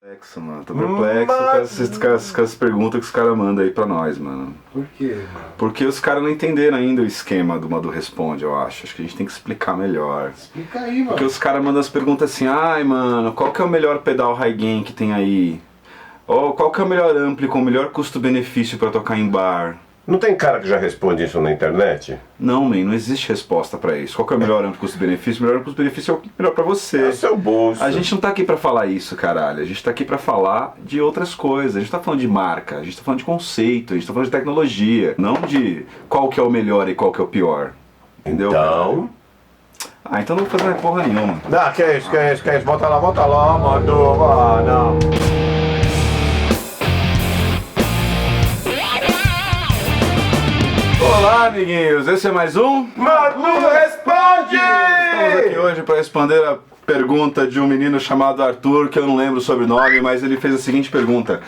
Perplexo, mano. Tô perplexo com as perguntas que os caras mandam aí pra nós, mano. Por quê, mano? Porque os caras não entenderam ainda o esquema do Madu Responde, eu acho. Acho que a gente tem que explicar melhor. Explica aí, mano. Porque os caras mandam as perguntas assim, ai, mano, qual que é o melhor pedal high gain que tem aí? Ou qual que é o melhor ampli com o melhor custo-benefício pra tocar em bar? Não tem cara que já responde isso na internet? Não, man, não existe resposta pra isso. Qual que é o melhor amplo custo-benefício? O melhor amplo custo-benefício é o melhor pra você. É o seu bolso. A gente não tá aqui pra falar isso, caralho. A gente tá aqui pra falar de outras coisas. A gente tá falando de marca, a gente tá falando de conceito, a gente tá falando de tecnologia. Não de qual que é o melhor e qual que é o pior. Entendeu? Então... Ah, então não vou fazer mais porra nenhuma. Não, que é isso. Volta lá, mano. Ah, não. Olá, amiguinhos. Esse é mais um... Madu Responde! Estamos aqui hoje para responder a pergunta de um menino chamado Arthur, que eu não lembro o sobrenome, mas ele fez a seguinte pergunta.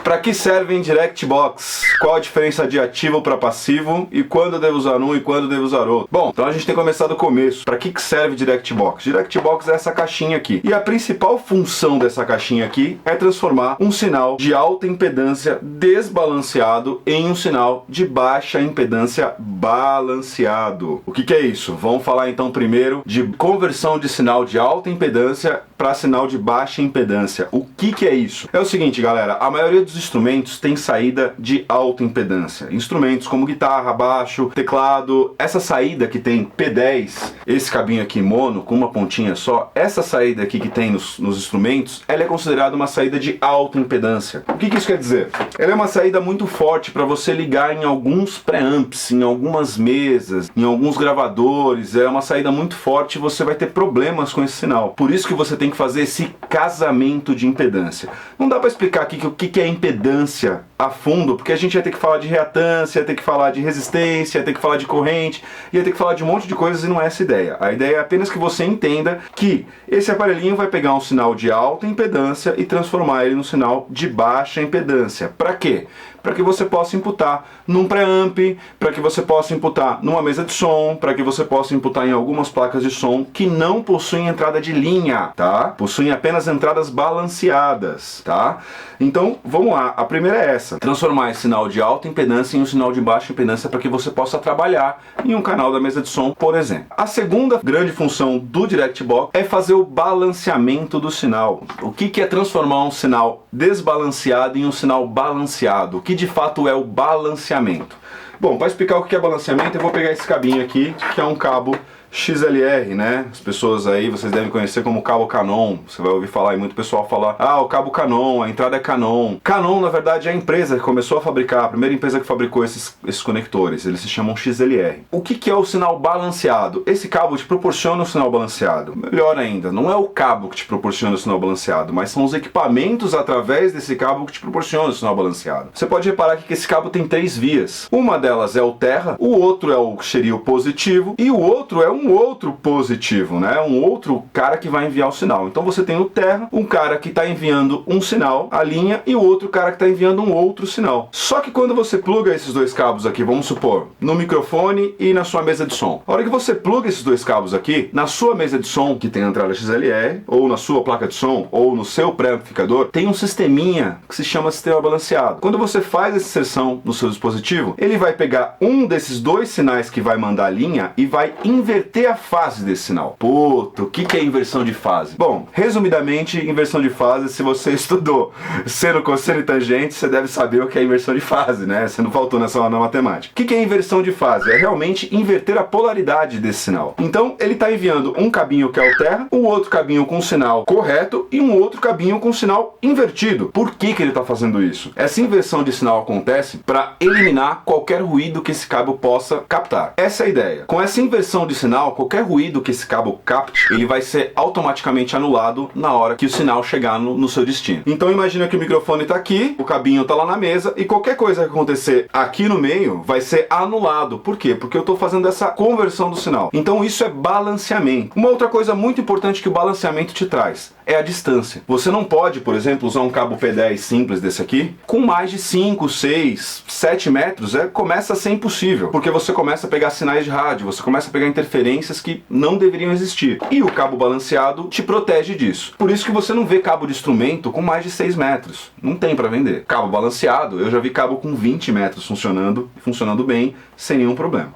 Para que servem Direct Box? Qual a diferença de ativo para passivo? E quando eu devo usar um e quando eu devo usar outro? Bom, então a gente tem que começar do começo. Para que serve Direct Box? Direct Box é essa caixinha aqui. E a principal função dessa caixinha aqui é transformar um sinal de alta impedância desbalanceado em um sinal de baixa impedância balanceado. O que é isso? Vamos falar então primeiro de conversão de sinal de alta impedância para sinal de baixa impedância. O que é isso? É o seguinte, galera, a maioria dos instrumentos tem saída de alta impedância. Instrumentos como guitarra, baixo, teclado, essa saída que tem P10, esse cabinho aqui mono, com uma pontinha só, essa saída aqui que tem nos instrumentos, ela é considerada uma saída de alta impedância. O que isso quer dizer? Ela é uma saída muito forte para você ligar em alguns preamps, em algumas mesas, em alguns gravadores, é uma saída muito forte e você vai ter problemas com esse sinal. Por isso que você tem que fazer esse casamento de impedância. Não dá para explicar aqui o que é impedância a fundo, porque a gente ia ter que falar de reatância, ia ter que falar de resistência, ia ter que falar de corrente, ia ter que falar de um monte de coisas e não é essa a ideia. A ideia é apenas que você entenda que esse aparelhinho vai pegar um sinal de alta impedância e transformar ele num sinal de baixa impedância. Para quê? Para que você possa imputar num preamp, para que você possa imputar numa mesa de som, para que você possa imputar em algumas placas de som que não possuem entrada de linha, tá? Possuem apenas entradas balanceadas, tá? Então, vamos lá. A primeira é essa. Transformar esse sinal de alta impedância em um sinal de baixa impedância para que você possa trabalhar em um canal da mesa de som, por exemplo. A segunda grande função do Direct Box é fazer o balanceamento do sinal. O que é transformar um sinal desbalanceado em um sinal balanceado? O que de fato é o balanceamento? Bom, para explicar o que é balanceamento, eu vou pegar esse cabinho aqui, que é um cabo XLR, né? As pessoas aí, vocês devem conhecer como cabo Canon. Você vai ouvir falar e muito pessoal falar, ah, o cabo Canon, a entrada é Canon. Canon, na verdade, é a empresa que começou a fabricar, a primeira empresa que fabricou esses conectores. Eles se chamam XLR. O que é o sinal balanceado? Esse cabo te proporciona o sinal balanceado. Melhor ainda, não é o cabo que te proporciona o sinal balanceado, mas são os equipamentos através desse cabo que te proporcionam o sinal balanceado. Você pode reparar aqui que esse cabo tem 3 vias. Uma delas é o terra, o outro é o seria o positivo e o outro é um outro positivo, né? Um outro cara que vai enviar o sinal. Então você tem o terra, um cara que está enviando um sinal, a linha, e o outro cara que está enviando um outro sinal. Só que quando você pluga esses dois cabos aqui, vamos supor, no microfone e na sua mesa de som. A hora que você pluga esses dois cabos aqui, na sua mesa de som, que tem a entrada XLR, ou na sua placa de som, ou no seu pré-amplificador, tem um sisteminha que se chama sistema balanceado. Quando você faz essa inserção no seu dispositivo, ele vai pegar um desses dois sinais que vai mandar a linha e vai inverter a fase desse sinal. Puto, o que é inversão de fase? Bom, resumidamente, inversão de fase, se você estudou seno, cosseno e tangente, você deve saber o que é inversão de fase, né? Você não faltou nessa aula na matemática. O que é inversão de fase? É realmente inverter a polaridade desse sinal. Então, ele está enviando um cabinho que é o terra, um outro cabinho com o sinal correto e um outro cabinho com o sinal invertido. Por que ele está fazendo isso? Essa inversão de sinal acontece para eliminar qualquer ruído que esse cabo possa captar. Essa é a ideia. Com essa inversão de sinal, qualquer ruído que esse cabo capte, ele vai ser automaticamente anulado na hora que o sinal chegar no seu destino. Então imagina que o microfone está aqui, o cabinho está lá na mesa e qualquer coisa que acontecer aqui no meio vai ser anulado. Por quê? Porque eu estou fazendo essa conversão do sinal. Então isso é balanceamento. Uma outra coisa muito importante que o balanceamento te traz é a distância. Você não pode, por exemplo, usar um cabo P10 simples desse aqui, com mais de 5, 6, 7 metros, começa a ser impossível, porque você começa a pegar sinais de rádio, você começa a pegar interferências que não deveriam existir. E o cabo balanceado te protege disso. Por isso que você não vê cabo de instrumento com mais de 6 metros. Não tem para vender. Cabo balanceado, eu já vi cabo com 20 metros funcionando bem, sem nenhum problema.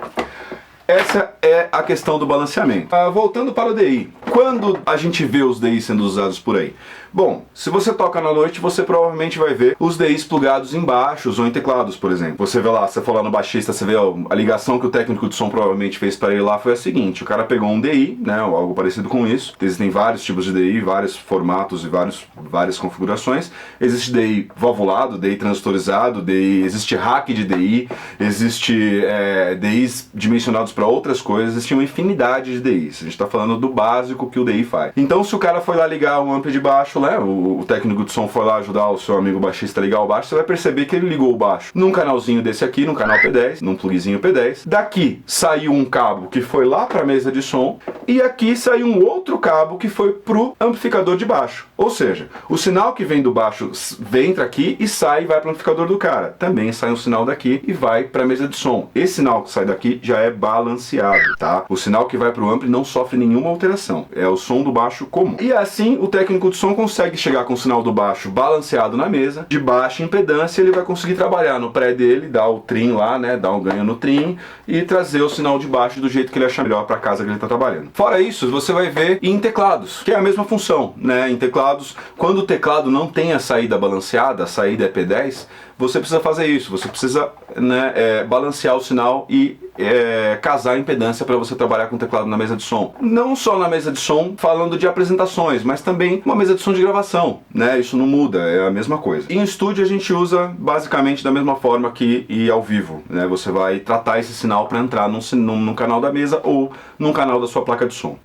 Essa é a questão do balanceamento. Voltando para o DI. Quando a gente vê os DI sendo usados por aí? Bom, se você toca na noite, você provavelmente vai ver os DIs plugados em baixos ou em teclados, por exemplo. Você vê lá, você for lá no baixista, você vê a ligação que o técnico de som provavelmente fez para ele lá foi a seguinte: o cara pegou um DI, né, ou algo parecido com isso. Existem vários tipos de DI, vários formatos e várias configurações. Existe DI valvulado, DI transistorizado, existe hack de DI, existe DIs dimensionados para outras coisas, existe uma infinidade de DIs. A gente está falando do básico que o DI faz. Então, se o cara foi lá ligar um ampli de baixo, né, o técnico de som foi lá ajudar o seu amigo baixista a ligar o baixo, você vai perceber que ele ligou o baixo num canalzinho desse aqui, num canal P10, num plugzinho P10. Daqui saiu um cabo que foi lá para a mesa de som e aqui saiu um outro cabo que foi pro amplificador de baixo. Ou seja, o sinal que vem do baixo entra aqui e sai e vai para o amplificador do cara. Também sai um sinal daqui e vai para a mesa de som. Esse sinal que sai daqui já é balanceado, tá? O sinal que vai para o ampli não sofre nenhuma alteração. É o som do baixo comum. E assim o técnico de som consegue chegar com o sinal do baixo balanceado na mesa, de baixa impedância, ele vai conseguir trabalhar no pré dele, dar o trim lá, né, dar um ganho no trim e trazer o sinal de baixo do jeito que ele achar melhor para a casa que ele está trabalhando. Fora isso, você vai ver em teclados, que é a mesma função, né? Em teclados, quando o teclado não tem a saída balanceada, a saída é P10, você precisa fazer isso, você precisa, né, balancear o sinal e casar a impedância para você trabalhar com o teclado na mesa de som. Não só na mesa de som, falando de apresentações, mas também uma mesa de som de gravação, né? Isso não muda, é a mesma coisa. E em estúdio a gente usa basicamente da mesma forma que ao vivo, né? Você vai tratar esse sinal para entrar num canal da mesa ou num canal da sua placa de som.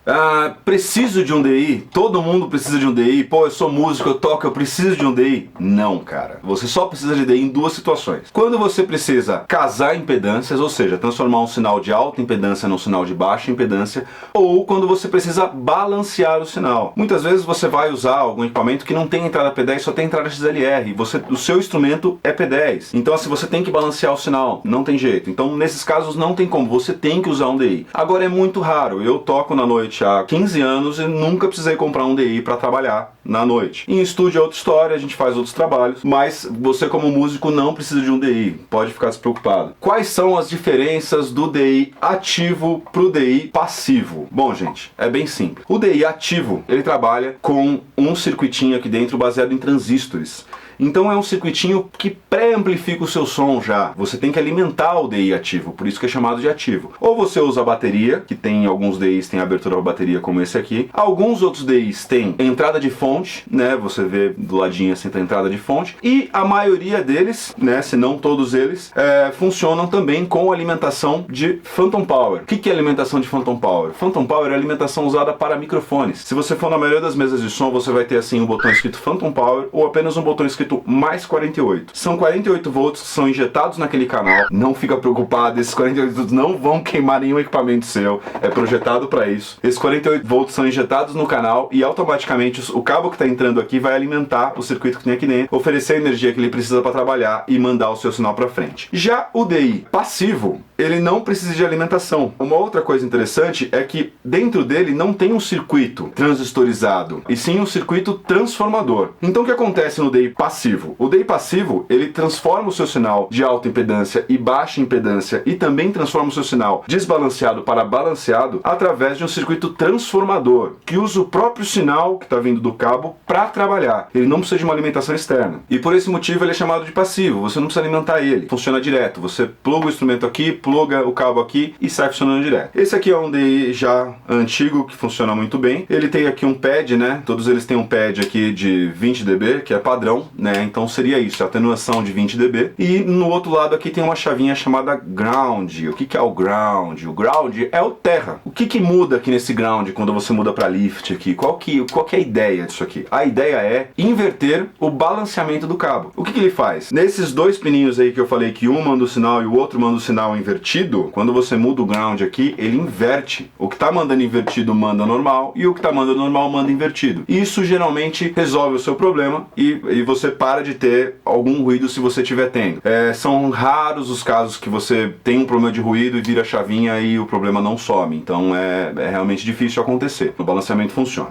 Preciso de um DI? Todo mundo precisa de um DI? Pô, eu sou músico, eu toco, eu preciso de um DI? Não, cara. Você só precisa de DI em duas situações. Quando você precisa casar impedâncias, ou seja, transformar um sinal de alta impedância num sinal de baixa impedância, ou quando você precisa balancear o sinal. Muitas vezes você vai usar algum equipamento que não tem entrada P10, só tem entrada XLR, e o seu instrumento é P10. Então assim, você tem que balancear o sinal, não tem jeito. Então nesses casos não tem como, você tem que usar um DI. Agora é muito raro, eu toco na noite há 15 anos e nunca precisei comprar um DI para trabalhar na noite. Em estúdio é outra história, a gente faz outros trabalhos, mas você como músico não precisa de um DI, pode ficar despreocupado. Quais são as diferenças do DI ativo pro DI passivo? Bom, gente, é bem simples. O DI ativo, ele trabalha com um circuitinho aqui dentro baseado em transistores. Então é um circuitinho que pré-amplifica o seu som já. Você tem que alimentar o DI ativo, por isso que é chamado de ativo. Ou você usa a bateria, que tem alguns DIs tem abertura para bateria como esse aqui. Alguns outros DIs têm entrada de fonte, né? Você vê do ladinho assim, tem entrada de fonte. E a maioria deles, né, se não todos eles, funcionam também com alimentação de Phantom Power. O que é alimentação de Phantom Power? Phantom Power é alimentação usada para microfones. Se você for na maioria das mesas de som, você vai ter assim um botão escrito Phantom Power ou apenas um botão escrito mais 48. São 48 volts que são injetados naquele canal. Não fica preocupado, esses 48 volts não vão queimar nenhum equipamento seu. É projetado para isso. Esses 48 volts são injetados no canal e automaticamente o cabo que está entrando aqui vai alimentar o circuito que tem aqui dentro, oferecer a energia que ele precisa para trabalhar e mandar o seu sinal para frente. Já o DI passivo, ele não precisa de alimentação. Uma outra coisa interessante é que dentro dele não tem um circuito transistorizado, e sim um circuito transformador. Então o que acontece no DI passivo? O DI passivo, ele transforma o seu sinal de alta impedância e baixa impedância e também transforma o seu sinal desbalanceado para balanceado através de um circuito transformador, que usa o próprio sinal que está vindo do cabo para trabalhar. Ele não precisa de uma alimentação externa. E por esse motivo ele é chamado de passivo, você não precisa alimentar ele. Funciona direto, você pluga o instrumento aqui, pluga o cabo aqui e sai funcionando direto. Esse aqui é um DI já antigo, que funciona muito bem. Ele tem aqui um pad, né? Todos eles têm um pad aqui de 20 dB, que é padrão, né? Então seria isso, atenuação de 20 dB. E no outro lado aqui tem uma chavinha chamada ground. O que é o ground? O ground é o terra. O que muda aqui nesse ground quando você muda para lift aqui? Qual que é a ideia disso aqui? A ideia é inverter o balanceamento do cabo. O que ele faz? Nesses dois pininhos aí que eu falei que um manda o sinal e o outro manda o sinal invertido, quando você muda o ground aqui, ele inverte. O que tá mandando invertido manda normal e o que tá mandando normal manda invertido. Isso geralmente resolve o seu problema e você para de ter algum ruído se você estiver tendo. São raros os casos que você tem um problema de ruído e vira a chavinha e o problema não some. Então é realmente difícil acontecer. O balanceamento funciona.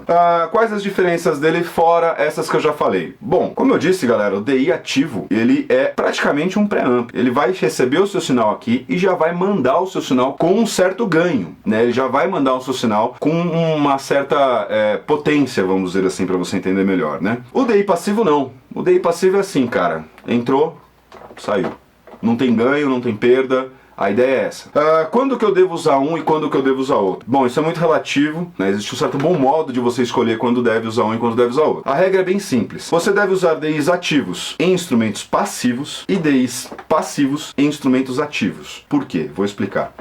Quais as diferenças dele fora essas que eu já falei? Bom, como eu disse, galera, o DI ativo, ele é praticamente um pré-amp. Ele vai receber o seu sinal aqui e já vai mandar o seu sinal com um certo ganho, né? Ele já vai mandar o seu sinal com uma certa potência, vamos dizer assim, para você entender melhor, né? O DI passivo não. O DI passivo é assim, cara. Entrou, saiu. Não tem ganho, não tem perda. A ideia é essa. Quando que eu devo usar um e quando que eu devo usar outro? Bom, isso é muito relativo, né? Existe um certo bom modo de você escolher quando deve usar um e quando deve usar outro. A regra é bem simples. Você deve usar DIs ativos em instrumentos passivos e DIs passivos em instrumentos ativos. Por quê? Vou explicar.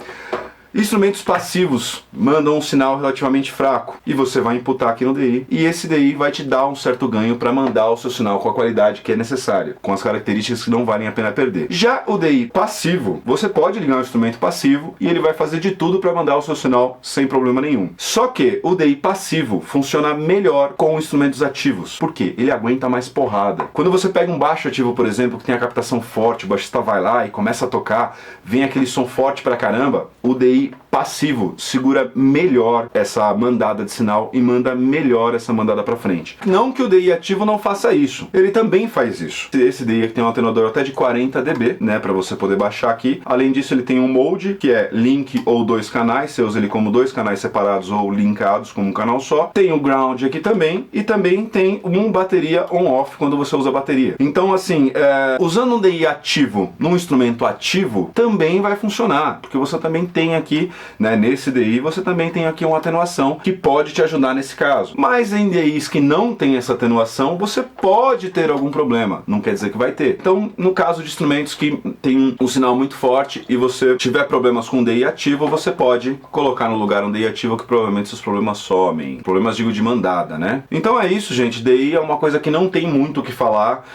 Instrumentos passivos mandam um sinal relativamente fraco e você vai imputar aqui no DI e esse DI vai te dar um certo ganho para mandar o seu sinal com a qualidade que é necessária, com as características que não valem a pena perder. Já o DI passivo, você pode ligar um instrumento passivo e ele vai fazer de tudo para mandar o seu sinal sem problema nenhum. Só que o DI passivo funciona melhor com instrumentos ativos. Por quê? Ele aguenta mais porrada. Quando você pega um baixo ativo, por exemplo, que tem a captação forte, o baixista vai lá e começa a tocar, vem aquele som forte pra caramba, o DI passivo segura melhor essa mandada de sinal e manda melhor essa mandada pra frente. Não que o DI ativo não faça isso, ele também faz isso. Esse DI aqui tem um atenuador até de 40 dB, né, pra você poder baixar aqui. Além disso, ele tem um mode, que é link ou dois canais, você usa ele como dois canais separados ou linkados como um canal só. Tem o ground aqui também, e também tem um bateria on-off quando você usa bateria. Então, assim, usando um DI ativo num instrumento ativo, também vai funcionar, porque você também tem aqui, né, nesse DI você também tem aqui uma atenuação que pode te ajudar nesse caso. Mas em DIs que não tem essa atenuação, você pode ter algum problema, não quer dizer que vai ter. Então, no caso de instrumentos que tem um sinal muito forte e você tiver problemas com DI ativo, você pode colocar no lugar um DI ativo que provavelmente seus problemas somem. Problemas, digo, de mandada, né? Então é isso, gente. DI é uma coisa que não tem muito o que falar.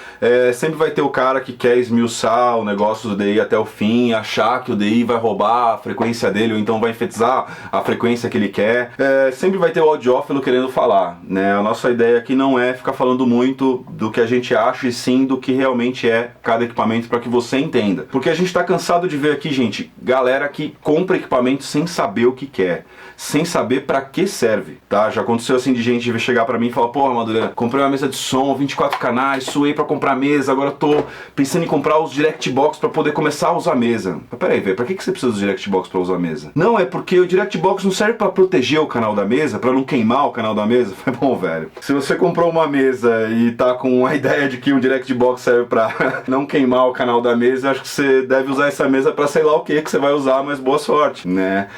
Sempre vai ter o cara que quer esmiuçar o negócio do DI até o fim, achar que o DI vai roubar a frequência dele, ou então vai enfatizar a frequência que ele quer. Sempre vai ter o audiófilo querendo falar, né? A nossa ideia aqui não é ficar falando muito do que a gente acha, e sim do que realmente é cada equipamento, para que você entenda. Porque a gente tá cansado de ver aqui, gente, galera que compra equipamento sem saber o que quer, sem saber para que serve, tá? Já aconteceu assim de gente chegar para mim e falar: porra, Madureira, comprei uma mesa de som, 24 canais, suei para comprar mesa, agora tô pensando em comprar os Direct Box para poder começar a usar a mesa. Mas peraí, velho, pra que você precisa dos Direct Box para usar a mesa? Não, é porque o Direct Box não serve para proteger o canal da mesa, para não queimar o canal da mesa. Foi bom, velho. Se você comprou uma mesa e tá com a ideia de que o Direct Box serve para não queimar o canal da mesa, acho que você deve usar essa mesa para sei lá o que você vai usar, mas boa sorte, né?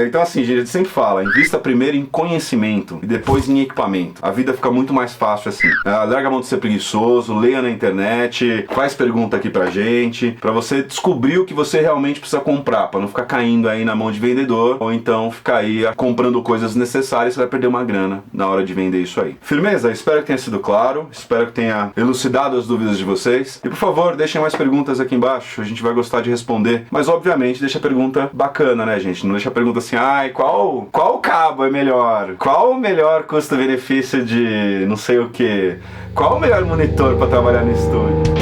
Então assim, gente, a gente sempre fala, invista primeiro em conhecimento e depois em equipamento. A vida fica muito mais fácil assim. Larga a mão de ser preguiçoso, leia na internet, faz pergunta aqui pra gente, pra você descobrir o que você realmente precisa comprar, pra não ficar caindo aí na mão de vendedor, ou então ficar aí comprando coisas necessárias, você vai perder uma grana na hora de vender isso aí. Firmeza? Espero que tenha sido claro, espero que tenha elucidado as dúvidas de vocês. E por favor, deixem mais perguntas aqui embaixo, a gente vai gostar de responder. Mas obviamente, deixa a pergunta bacana, né, gente? Não deixa a pergunta assim: ai, qual cabo é melhor? Qual o melhor custo-benefício de não sei o que? Qual o melhor monitor para trabalhar no estúdio?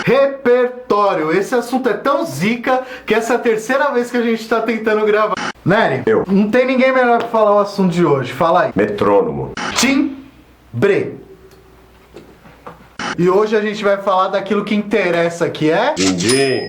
Repertório. Esse assunto é tão zica que essa é a terceira vez que a gente tá tentando gravar. Nery, não tem ninguém melhor pra falar o assunto de hoje. Fala aí. Metrônomo. Timbre. E hoje a gente vai falar daquilo que interessa, que é... Din-din.